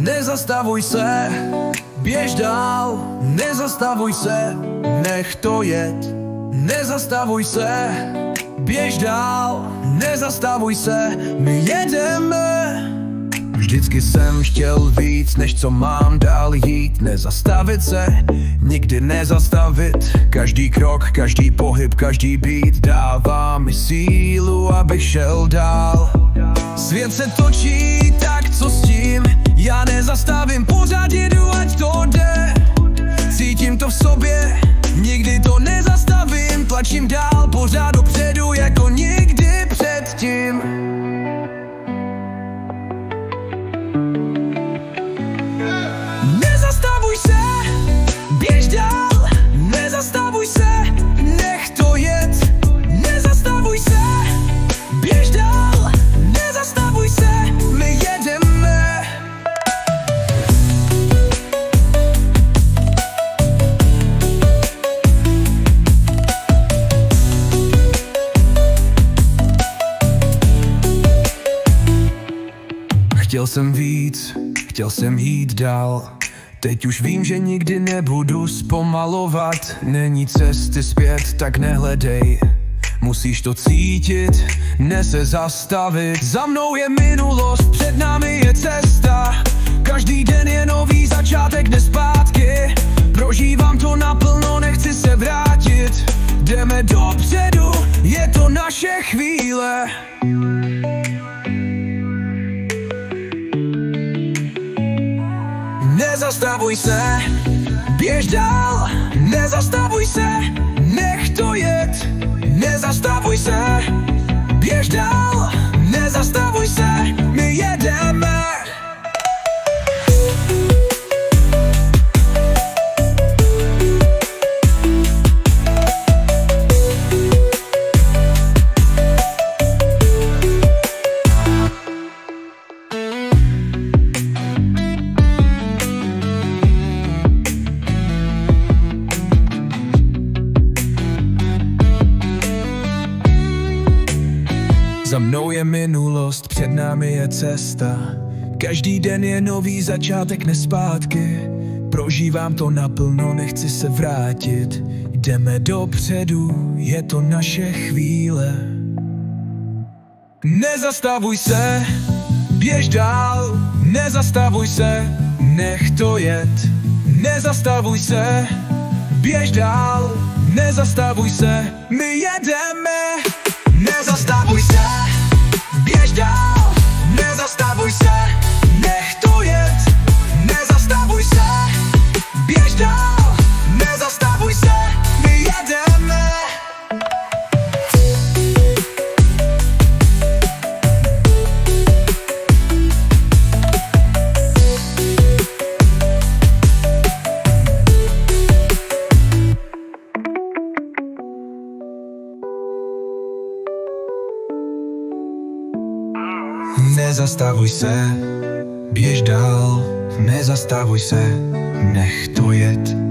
Nezastavuj se, běž dál, nezastavuj se, nech to jet. Nezastavuj se, běž dál, nezastavuj se, my jedeme. Vždycky jsem chtěl víc, než co mám dál jít. Nezastavit se, nikdy nezastavit. Každý krok, každý pohyb, každý beat dává mi sílu, abych šel dál. Svět se točí, tak co s tím? Já nezastavím, pořád jedu, ať to jde. Cítím to v sobě, nikdy to nezastavím. Tlačím dál, pořád dopředu, jako nikdy předtím. Nezastavuj se, běž dál, nezastavuj se, nech to jet. Nezastavuj se, běž dál, nezastavuj se, my jedeme. Chtěl jsem víc, chtěl jsem jít dál. Teď už vím, že nikdy nebudu zpomalovat. Není cesty zpět, tak nehledej. Musíš to cítit, ne se zastavit. Za mnou je minulost, před námi je cesta. Každý den je nový začátek, jde zpátky. Prožívám to naplno, nechci se vrátit. Jdeme dopředu, je to naše chvíle. Nezastavuj se, běž dál, nezastavuj se, nech to jet. Nezastavuj se, běž dál, nezastavuj se, my jedeme. Za mnou je minulost, před námi je cesta. Každý den je nový začátek, nespátky. Prožívám to naplno, nechci se vrátit. Jdeme dopředu, je to naše chvíle. Nezastavuj se, běž dál, nezastavuj se, nech to jet. Nezastavuj se, běž dál, nezastavuj se, my jedeme. Nezastavuj se, běž dál, nezastavuj se, nech to jet. Nezastavuj se, běž dál, nezastavuj se, my jedeme. Nezastavuj se, běž dál, nezastavuj se, nech to jet.